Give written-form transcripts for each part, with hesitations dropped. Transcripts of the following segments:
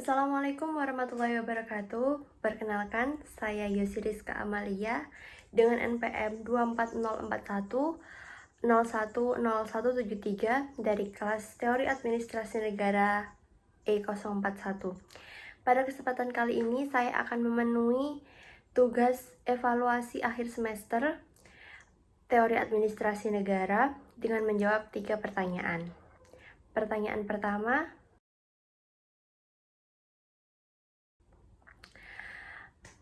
Assalamualaikum warahmatullahi wabarakatuh. Perkenalkan, saya Yosiriska Amalia dengan NPM 24041 010173 dari kelas Teori Administrasi Negara E041. Pada kesempatan kali ini saya akan memenuhi tugas evaluasi akhir semester Teori Administrasi Negara dengan menjawab 3 pertanyaan. Pertanyaan pertama,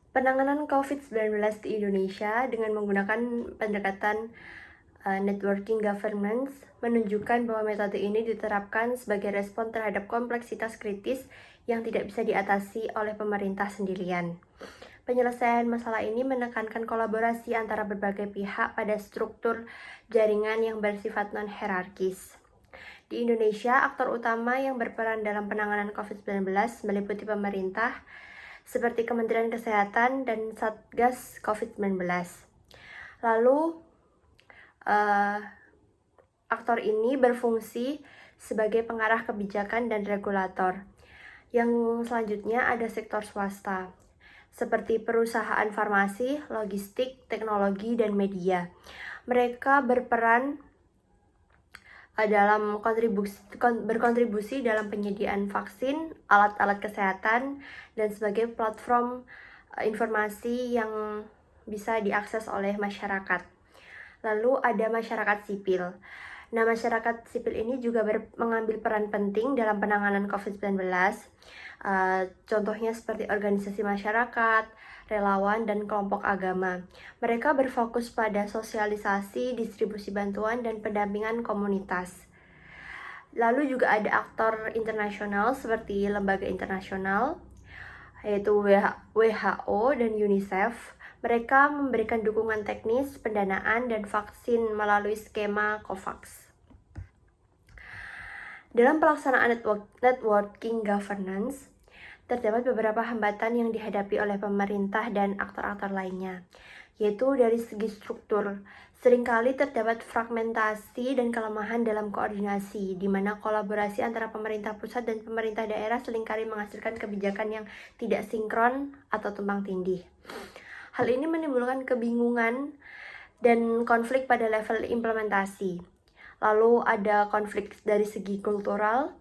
penanganan COVID-19 di Indonesia dengan menggunakan pendekatan networking governance menunjukkan bahwa metode ini diterapkan sebagai respon terhadap kompleksitas kritis yang tidak bisa diatasi oleh pemerintah sendirian. Penyelesaian masalah ini menekankan kolaborasi antara berbagai pihak pada struktur jaringan yang bersifat non-hierarkis. Di Indonesia, aktor utama yang berperan dalam penanganan COVID-19 meliputi pemerintah, seperti Kementerian Kesehatan dan Satgas COVID-19. Lalu, aktor ini berfungsi sebagai pengarah kebijakan dan regulator. Yang selanjutnya ada sektor swasta, seperti perusahaan farmasi, logistik, teknologi, dan media. Mereka berperan dalam berkontribusi dalam penyediaan vaksin, alat-alat kesehatan, dan sebagai platform informasi yang bisa diakses oleh masyarakat. Lalu ada masyarakat sipil. Nah, masyarakat sipil ini juga mengambil peran penting dalam penanganan COVID-19. Contohnya seperti organisasi masyarakat, relawan, dan kelompok agama. Mereka berfokus pada sosialisasi, distribusi bantuan, dan pendampingan komunitas. Lalu juga ada aktor internasional seperti lembaga internasional, yaitu WHO dan UNICEF. Mereka memberikan dukungan teknis, pendanaan, dan vaksin melalui skema COVAX. Dalam pelaksanaan networking governance, terdapat beberapa hambatan yang dihadapi oleh pemerintah dan aktor-aktor lainnya, yaitu dari segi struktur. Seringkali terdapat fragmentasi dan kelemahan dalam koordinasi, di mana kolaborasi antara pemerintah pusat dan pemerintah daerah seringkali menghasilkan kebijakan yang tidak sinkron atau tumpang tindih. Hal ini menimbulkan kebingungan dan konflik pada level implementasi. Lalu ada konflik dari segi kultural,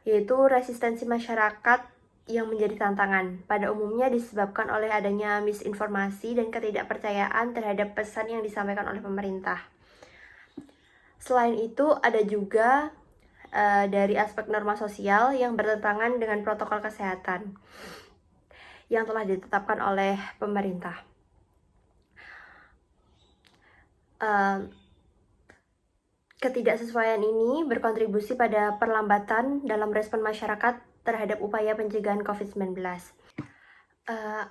yaitu resistensi masyarakat yang menjadi tantangan. Pada umumnya disebabkan oleh adanya misinformasi dan ketidakpercayaan terhadap pesan yang disampaikan oleh pemerintah. Selain itu, ada juga dari aspek norma sosial yang bertentangan dengan protokol kesehatan yang telah ditetapkan oleh pemerintah. Ketidaksesuaian ini berkontribusi pada perlambatan dalam respon masyarakat terhadap upaya pencegahan COVID-19.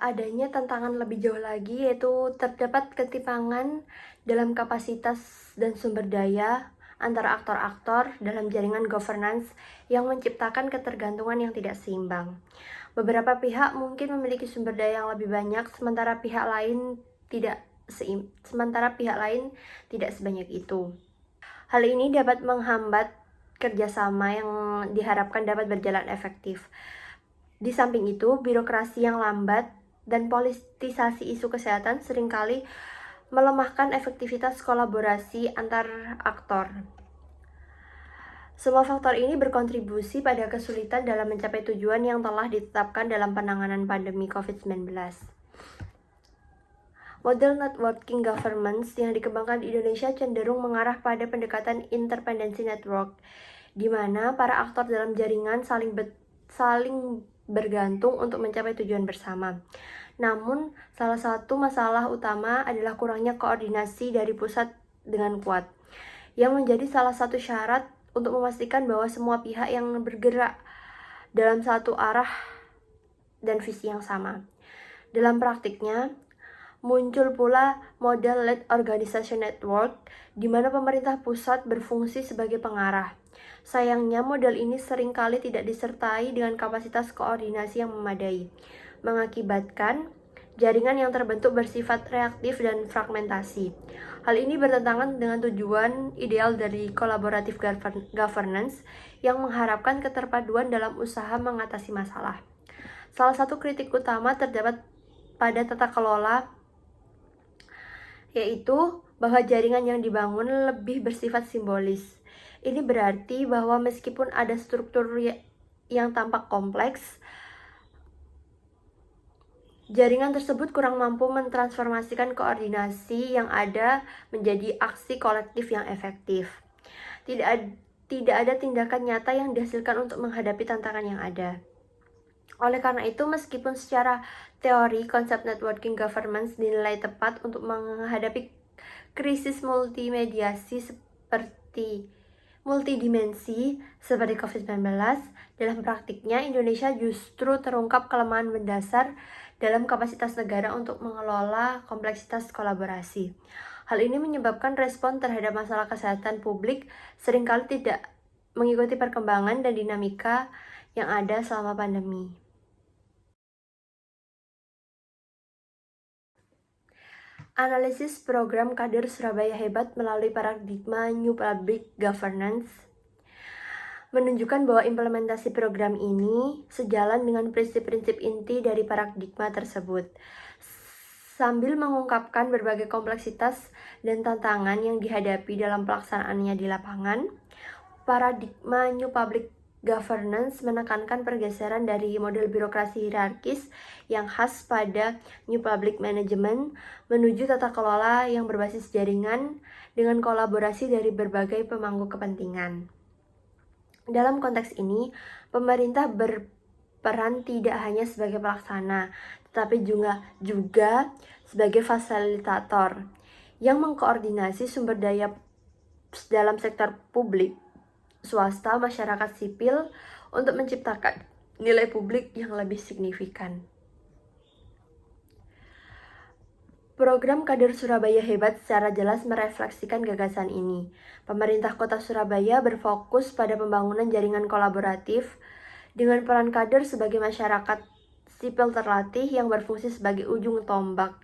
Adanya tantangan lebih jauh lagi, yaitu terdapat ketimpangan dalam kapasitas dan sumber daya antara aktor-aktor dalam jaringan governance yang menciptakan ketergantungan yang tidak seimbang. Beberapa pihak mungkin memiliki sumber daya yang lebih banyak, sementara pihak lain tidak sebanyak itu. Hal ini dapat menghambat kerjasama yang diharapkan dapat berjalan efektif. Di samping itu, birokrasi yang lambat dan politisasi isu kesehatan seringkali melemahkan efektivitas kolaborasi antar aktor. Semua faktor ini berkontribusi pada kesulitan dalam mencapai tujuan yang telah ditetapkan dalam penanganan pandemi COVID-19. Model networking governance yang dikembangkan di Indonesia cenderung mengarah pada pendekatan interdependency network, di mana para aktor dalam jaringan saling bergantung untuk mencapai tujuan bersama. Namun, salah satu masalah utama adalah kurangnya koordinasi dari pusat dengan kuat, yang menjadi salah satu syarat untuk memastikan bahwa semua pihak yang bergerak dalam satu arah dan visi yang sama. Dalam praktiknya, muncul pula model lead organization network, di mana pemerintah pusat berfungsi sebagai pengarah. Sayangnya, model ini seringkali tidak disertai dengan kapasitas koordinasi yang memadai, mengakibatkan jaringan yang terbentuk bersifat reaktif dan fragmentasi. Hal ini bertentangan dengan tujuan ideal dari collaborative governance, yang mengharapkan keterpaduan dalam usaha mengatasi masalah. Salah satu kritik utama terdapat pada tata kelola, yaitu bahwa jaringan yang dibangun lebih bersifat simbolis. Ini berarti bahwa meskipun ada struktur yang tampak kompleks, jaringan tersebut kurang mampu mentransformasikan koordinasi yang ada menjadi aksi kolektif yang efektif. Tidak ada tindakan nyata yang dihasilkan untuk menghadapi tantangan yang ada. Oleh karena itu, meskipun secara teori konsep networking governance dinilai tepat untuk menghadapi krisis multidimensi seperti COVID-19, dalam praktiknya Indonesia justru terungkap kelemahan mendasar dalam kapasitas negara untuk mengelola kompleksitas kolaborasi. Hal ini menyebabkan respon terhadap masalah kesehatan publik seringkali tidak mengikuti perkembangan dan dinamika yang ada selama pandemi. Analisis program kader Surabaya Hebat melalui paradigma New Public Governance menunjukkan bahwa implementasi program ini sejalan dengan prinsip-prinsip inti dari paradigma tersebut. Sambil mengungkapkan berbagai kompleksitas dan tantangan yang dihadapi dalam pelaksanaannya di lapangan, paradigma New Public Governance menekankan pergeseran dari model birokrasi hierarkis yang khas pada New Public Management menuju tata kelola yang berbasis jaringan dengan kolaborasi dari berbagai pemangku kepentingan. Dalam konteks ini, pemerintah berperan tidak hanya sebagai pelaksana, tetapi juga sebagai fasilitator yang mengkoordinasi sumber daya dalam sektor publik, swasta, masyarakat sipil untuk menciptakan nilai publik yang lebih signifikan. Program Kader Surabaya Hebat secara jelas merefleksikan gagasan ini. Pemerintah Kota Surabaya berfokus pada pembangunan jaringan kolaboratif dengan peran kader sebagai masyarakat sipil terlatih yang berfungsi sebagai ujung tombak,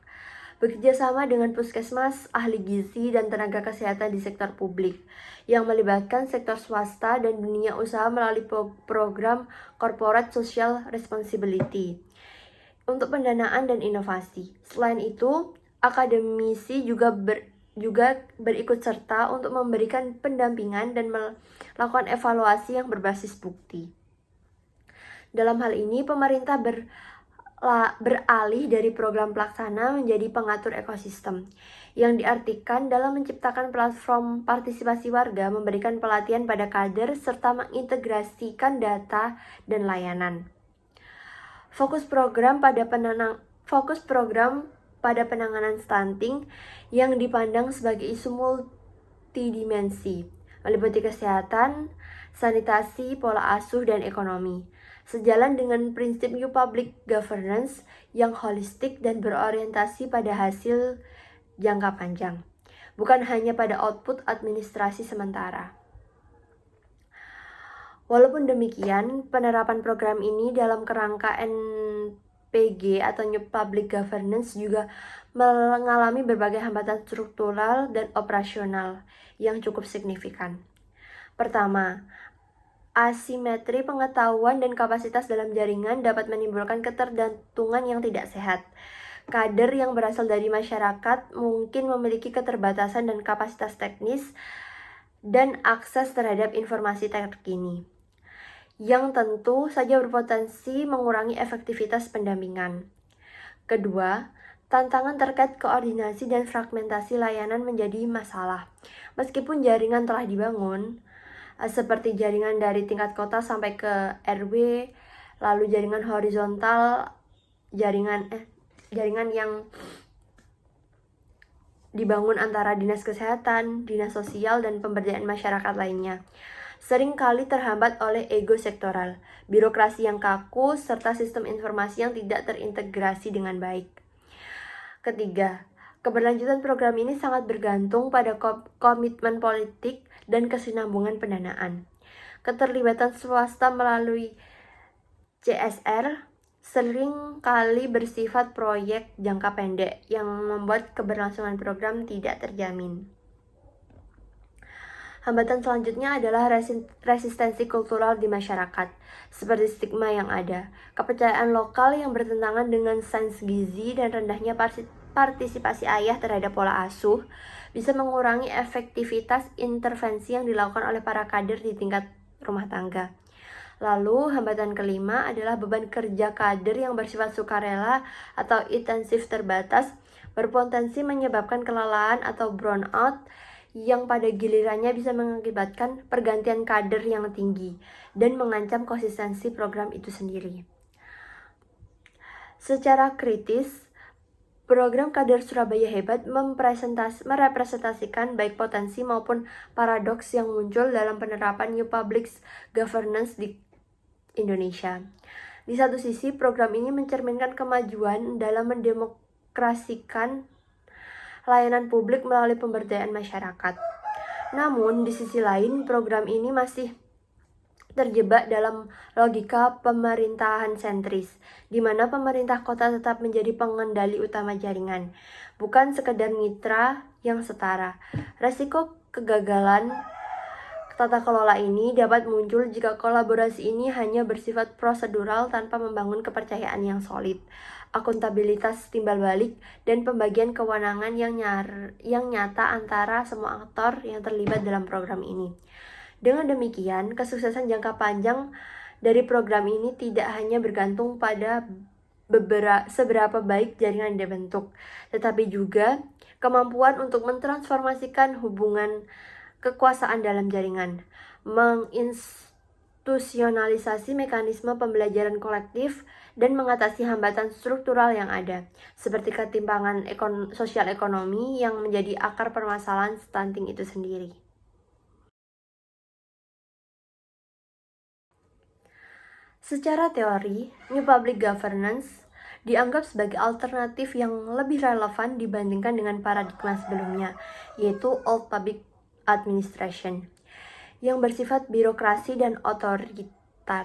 bekerja sama dengan puskesmas, ahli gizi, dan tenaga kesehatan di sektor publik, yang melibatkan sektor swasta dan dunia usaha melalui program Corporate Social Responsibility untuk pendanaan dan inovasi. Selain itu, akademisi juga berikut serta untuk memberikan pendampingan dan melakukan evaluasi yang berbasis bukti. Dalam hal ini, pemerintah beralih dari program pelaksana menjadi pengatur ekosistem, yang diartikan dalam menciptakan platform partisipasi warga, memberikan pelatihan pada kader, serta mengintegrasikan data dan layanan. Fokus program pada penanganan stunting yang dipandang sebagai isu multidimensi, meliputi kesehatan, sanitasi, pola asuh, dan ekonomi. Sejalan dengan prinsip New Public Governance yang holistik dan berorientasi pada hasil jangka panjang, bukan hanya pada output administrasi sementara. Walaupun demikian, penerapan program ini dalam kerangka NPG atau New Public Governance juga mengalami berbagai hambatan struktural dan operasional yang cukup signifikan. Pertama, asimetri pengetahuan dan kapasitas dalam jaringan dapat menimbulkan ketergantungan yang tidak sehat. Kader yang berasal dari masyarakat mungkin memiliki keterbatasan dan kapasitas teknis dan akses terhadap informasi terkini, yang tentu saja berpotensi mengurangi efektivitas pendampingan. Kedua, tantangan terkait koordinasi dan fragmentasi layanan menjadi masalah. Meskipun jaringan telah dibangun, seperti jaringan dari tingkat kota sampai ke RW, lalu jaringan horizontal, jaringan yang dibangun antara dinas kesehatan, dinas sosial, dan pemberdayaan masyarakat lainnya, seringkali terhambat oleh ego sektoral, birokrasi yang kaku, serta sistem informasi yang tidak terintegrasi dengan baik. Ketiga, keberlanjutan program ini sangat bergantung pada komitmen politik dan kesinambungan pendanaan. Keterlibatan swasta melalui CSR sering kali bersifat proyek jangka pendek yang membuat keberlangsungan program tidak terjamin. Hambatan selanjutnya adalah resistensi kultural di masyarakat, seperti stigma yang ada, kepercayaan lokal yang bertentangan dengan sains gizi, dan rendahnya partisipasi ayah terhadap pola asuh bisa mengurangi efektivitas intervensi yang dilakukan oleh para kader di tingkat rumah tangga. Lalu, hambatan kelima adalah beban kerja kader yang bersifat sukarela atau intensif terbatas, berpotensi menyebabkan kelelahan atau burnout yang pada gilirannya bisa mengakibatkan pergantian kader yang tinggi dan mengancam konsistensi program itu sendiri. Secara kritis, program Kader Surabaya Hebat merepresentasikan baik potensi maupun paradoks yang muncul dalam penerapan New Public Governance di Indonesia. Di satu sisi, program ini mencerminkan kemajuan dalam mendemokrasikan layanan publik melalui pemberdayaan masyarakat. Namun, di sisi lain, program ini masih terjebak dalam logika pemerintahan sentris, di mana pemerintah kota tetap menjadi pengendali utama jaringan, bukan sekedar mitra yang setara. Resiko kegagalan tata kelola ini dapat muncul jika kolaborasi ini hanya bersifat prosedural tanpa membangun kepercayaan yang solid, akuntabilitas timbal balik, dan pembagian kewenangan yang nyata antara semua aktor yang terlibat dalam program ini. Dengan demikian, kesuksesan jangka panjang dari program ini tidak hanya bergantung pada seberapa baik jaringan dibentuk, tetapi juga kemampuan untuk mentransformasikan hubungan kekuasaan dalam jaringan, menginstitusionalisasi mekanisme pembelajaran kolektif, dan mengatasi hambatan struktural yang ada, seperti ketimpangan sosial ekonomi yang menjadi akar permasalahan stunting itu sendiri. Secara teori, New Public Governance dianggap sebagai alternatif yang lebih relevan dibandingkan dengan paradigma sebelumnya, yaitu Old Public Administration, yang bersifat birokrasi dan otoriter.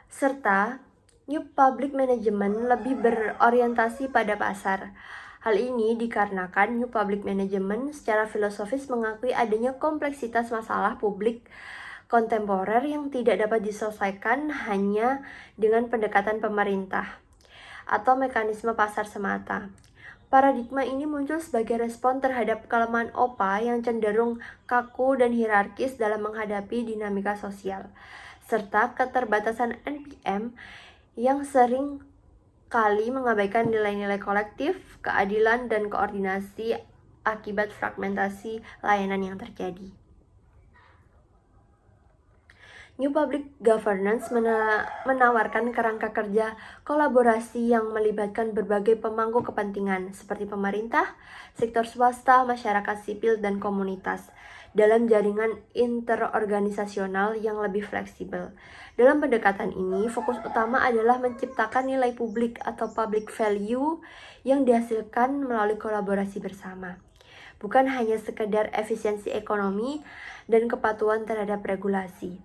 Serta New Public Management lebih berorientasi pada pasar. Hal ini dikarenakan New Public Management secara filosofis mengakui adanya kompleksitas masalah publik kontemporer yang tidak dapat diselesaikan hanya dengan pendekatan pemerintah atau mekanisme pasar semata. Paradigma ini muncul sebagai respon terhadap kelemahan OPA yang cenderung kaku dan hierarkis dalam menghadapi dinamika sosial, serta keterbatasan NPM yang sering kali mengabaikan nilai-nilai kolektif, keadilan, dan koordinasi akibat fragmentasi layanan yang terjadi. New Public Governance menawarkan kerangka kerja kolaborasi yang melibatkan berbagai pemangku kepentingan seperti pemerintah, sektor swasta, masyarakat sipil, dan komunitas dalam jaringan interorganisasional yang lebih fleksibel. Dalam pendekatan ini, fokus utama adalah menciptakan nilai publik atau public value yang dihasilkan melalui kolaborasi bersama, bukan hanya sekedar efisiensi ekonomi dan kepatuhan terhadap regulasi.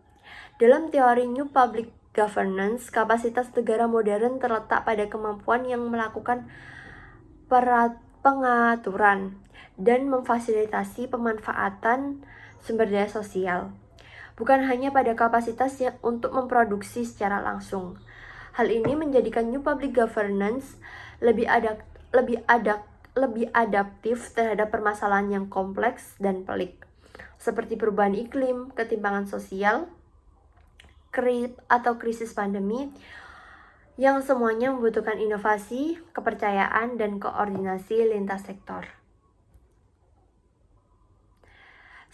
Dalam teori New Public Governance, kapasitas negara modern terletak pada kemampuan yang melakukan pengaturan dan memfasilitasi pemanfaatan sumber daya sosial, bukan hanya pada kapasitas untuk memproduksi secara langsung. Hal ini menjadikan New Public Governance lebih adaptif terhadap permasalahan yang kompleks dan pelik, seperti perubahan iklim, ketimpangan sosial, atau krisis pandemi, yang semuanya membutuhkan inovasi, kepercayaan, dan koordinasi lintas sektor.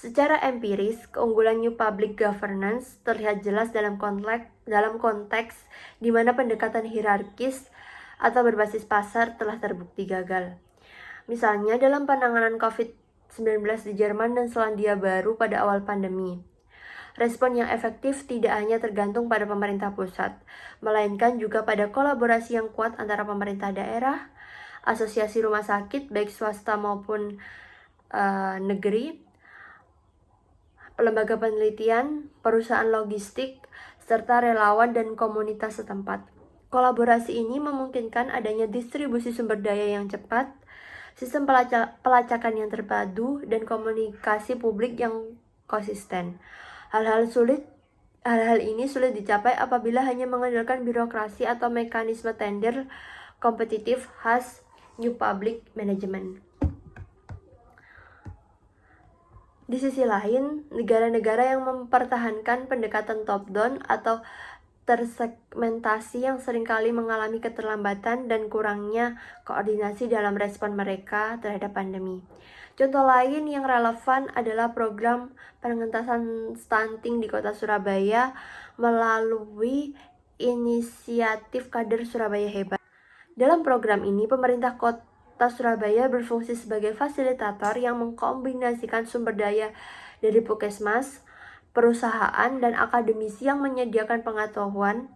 Secara empiris, keunggulan New Public Governance terlihat jelas dalam konteks di mana pendekatan hierarkis atau berbasis pasar telah terbukti gagal. Misalnya dalam penanganan COVID-19 di Jerman dan Selandia Baru pada awal pandemi. Respon yang efektif tidak hanya tergantung pada pemerintah pusat, melainkan juga pada kolaborasi yang kuat antara pemerintah daerah, asosiasi rumah sakit baik swasta maupun negeri, lembaga penelitian, perusahaan logistik, serta relawan dan komunitas setempat. Kolaborasi ini memungkinkan adanya distribusi sumber daya yang cepat, sistem pelacakan yang terpadu, dan komunikasi publik yang konsisten. Hal-hal ini sulit dicapai apabila hanya mengandalkan birokrasi atau mekanisme tender kompetitif khas New Public Management. Di sisi lain, negara-negara yang mempertahankan pendekatan top-down atau tersegmentasi yang seringkali mengalami keterlambatan dan kurangnya koordinasi dalam respon mereka terhadap pandemi. Contoh lain yang relevan adalah program pengentasan stunting di Kota Surabaya melalui inisiatif Kader Surabaya Hebat. Dalam program ini, pemerintah Kota Surabaya berfungsi sebagai fasilitator yang mengkombinasikan sumber daya dari puskesmas, perusahaan, dan akademisi yang menyediakan pengetahuan.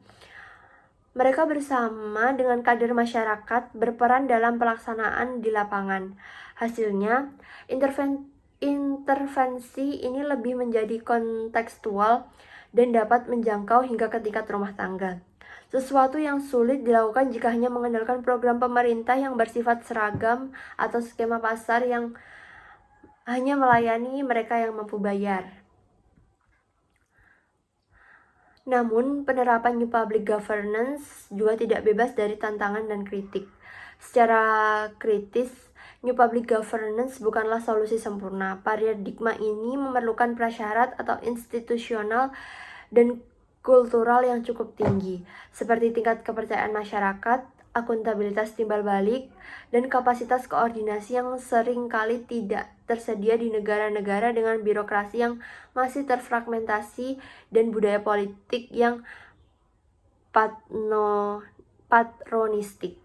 Mereka bersama dengan kader masyarakat berperan dalam pelaksanaan di lapangan. Hasilnya, intervensi ini lebih menjadi kontekstual dan dapat menjangkau hingga ke tingkat rumah tangga. Sesuatu yang sulit dilakukan jika hanya mengandalkan program pemerintah yang bersifat seragam atau skema pasar yang hanya melayani mereka yang mampu bayar. Namun, penerapan New Public Governance juga tidak bebas dari tantangan dan kritik. Secara kritis, New Public Governance bukanlah solusi sempurna. Paradigma ini memerlukan prasyarat atau institusional dan kultural yang cukup tinggi, seperti tingkat kepercayaan masyarakat, akuntabilitas timbal balik, dan kapasitas koordinasi yang seringkali tidak tersedia di negara-negara dengan birokrasi yang masih terfragmentasi dan budaya politik yang patronistik.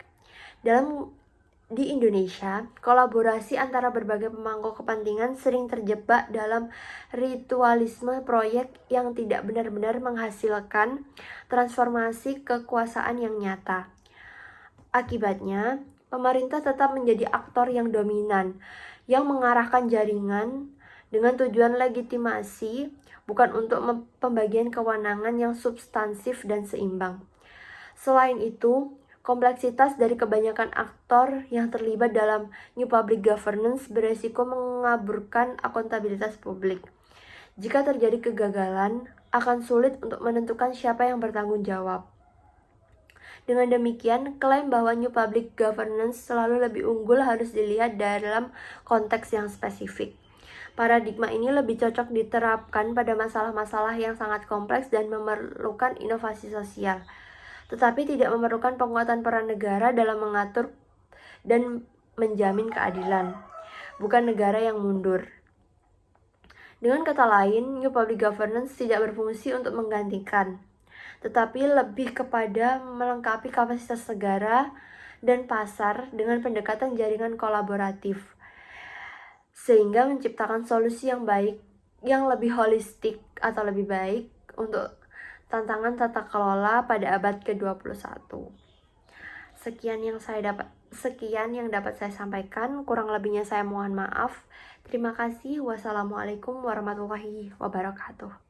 Di Indonesia, kolaborasi antara berbagai pemangku kepentingan sering terjebak dalam ritualisme proyek yang tidak benar-benar menghasilkan transformasi kekuasaan yang nyata. Akibatnya, pemerintah tetap menjadi aktor yang dominan, yang mengarahkan jaringan dengan tujuan legitimasi, bukan untuk pembagian kewenangan yang substansif dan seimbang. Selain itu, kompleksitas dari kebanyakan aktor yang terlibat dalam New Public Governance beresiko mengaburkan akuntabilitas publik. Jika terjadi kegagalan, akan sulit untuk menentukan siapa yang bertanggung jawab. Dengan demikian, klaim bahwa New Public Governance selalu lebih unggul harus dilihat dalam konteks yang spesifik. Paradigma ini lebih cocok diterapkan pada masalah-masalah yang sangat kompleks dan memerlukan inovasi sosial, tetapi tidak memerlukan penguatan peran negara dalam mengatur dan menjamin keadilan, bukan negara yang mundur. Dengan kata lain, New Public Governance tidak berfungsi untuk menggantikan, tetapi lebih kepada melengkapi kapasitas negara dan pasar dengan pendekatan jaringan kolaboratif, sehingga menciptakan solusi yang baik, yang lebih holistik atau lebih baik untuk tantangan tata kelola pada abad ke-21. Sekian yang dapat saya sampaikan, kurang lebihnya saya mohon maaf. Terima kasih. Wassalamualaikum warahmatullahi wabarakatuh.